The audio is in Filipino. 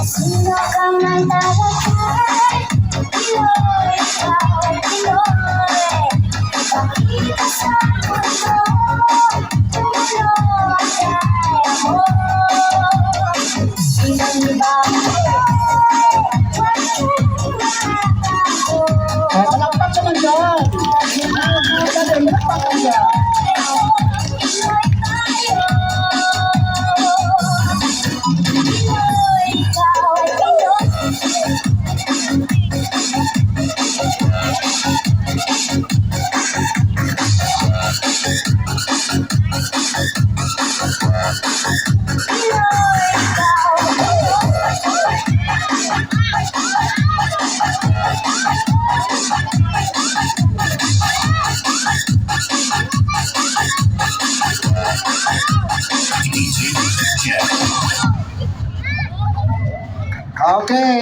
Sino kang nagtatagay? Pinoy, ikaw ay Pinoy. Ipakita sa mundo, puno ang kaya mo. Ibang-ibang Palakpak naman dyan. Palakpak naman dyan. Okay.